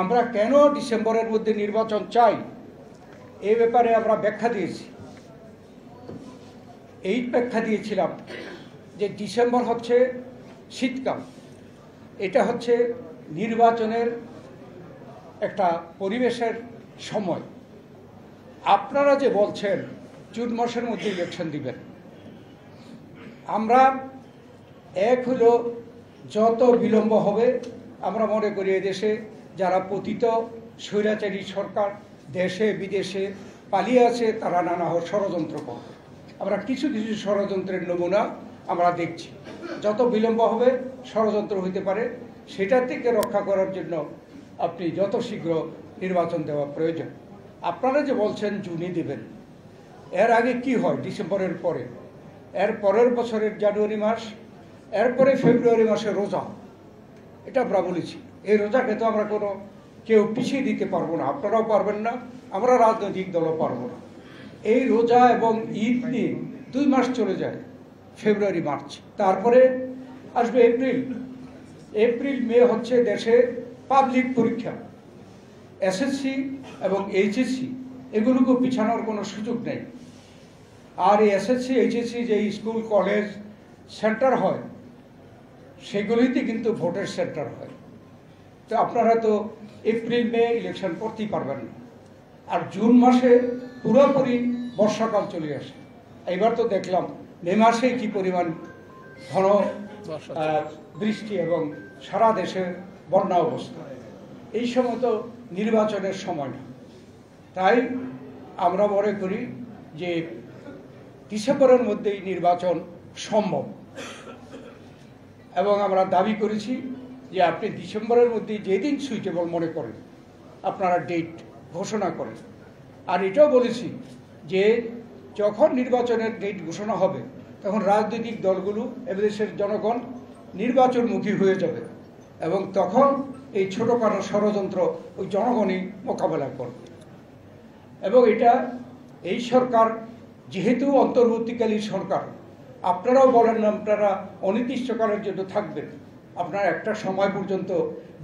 আমরা কেন ডিসেম্বরের মধ্যে নির্বাচন চাই এই ব্যাপারে আমরা ব্যাখ্যা দিয়েছি। এই ব্যাখ্যা দিয়েছিলাম যে ডিসেম্বর হচ্ছে শীতকাল, এটা হচ্ছে নির্বাচনের একটা পরিবেশের সময়। আপনারা যে বলছেন জুন মাসের মধ্যে ইলেকশন দিবেন, আমরা এক হলো যত বিলম্ব হবে আমরা মনে করি এদেশে যারা পতিত স্বৈরাচারী সরকার দেশে বিদেশে পালিয়ে আছে তারা নানা ষড়যন্ত্র করবে। আমরা কিছু কিছু ষড়যন্ত্রের নমুনা আমরা দেখছি। যত বিলম্ব হবে ষড়যন্ত্র হইতে পারে, সেটা থেকে রক্ষা করার জন্য আপনি যত শীঘ্র নির্বাচন দেওয়া প্রয়োজন। আপনারা যে বলছেন জুনে দেবেন, এর আগে কি হয় ডিসেম্বরের পরে? এর পরের বছরের জানুয়ারি মাস, এরপরে ফেব্রুয়ারি মাসে রোজা। এটা আমরা বলেছি। এই রোজাকে তো আমরা কোনো কেউ পিছিয়ে দিতে পারবো না, আপনারাও পারবেন না, আমরা রাজনৈতিক দলও পারবো না। এই রোজা এবং ঈদ নিয়ে 2 মাস চলে যায়, ফেব্রুয়ারি মার্চ, তারপরে আসবে এপ্রিল মে হচ্ছে দেশে পাবলিক পরীক্ষা, এসএসসি এবং এইচএসসি, এগুলোকে পিছানোর কোনো সুযোগ নেই। আর এই এসএসসি এইচএসসি যে স্কুল কলেজ সেন্টার হয় সেগুলিতে কিন্তু ভোটের সেন্টার হয়। তো আপনারা তো এপ্রিল মে ইলেকশন করতেই পারবেন না। আর জুন মাসে পুরোপুরি বর্ষাকাল চলে আসে। এবার তো দেখলাম মে মাসে কি পরিমাণ ঘন বৃষ্টি এবং সারা দেশে বন্যা অবস্থা। এই সময় তো নির্বাচনের সময় না। তাই আমরা মনে করি যে ডিসেম্বরের মধ্যেই নির্বাচন সম্ভব, এবং আমরা দাবি করেছি যে আপনি ডিসেম্বরের মধ্যে যেদিন সুইটেবল মনে করেন আপনারা ডেট ঘোষণা করেন। আর এটাও বলেছি যে যখন নির্বাচনের ডেট ঘোষণা হবে তখন রাজনৈতিক দলগুলো এদেশের জনগণ নির্বাচনমুখী হয়ে যাবে, এবং তখন এই ছোটোখাটো ষড়যন্ত্র ওই জনগণই মোকাবেলা করবে। এবং এটা এই সরকার যেহেতু অন্তর্বর্তীকালীন সরকার, আপনারাও বলেন না আপনারা অনির্দিষ্টকালের জন্য থাকবেন, আপনার একটা সময় পর্যন্ত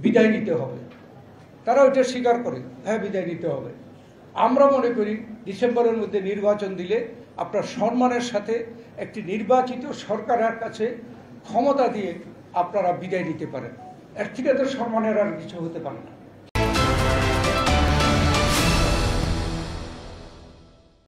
বিদায় নিতে হবে। তারা ওইটা স্বীকার করে, হ্যাঁ বিদায় নিতে হবে। আমরা মনে করি ডিসেম্বরের মধ্যে নির্বাচন দিলে আপনার সম্মানের সাথে একটি নির্বাচিত সরকারের কাছে ক্ষমতা দিয়ে আপনারা বিদায় নিতে পারেন। এর থেকে তো সম্মানের আর কিছু হতে পারে না।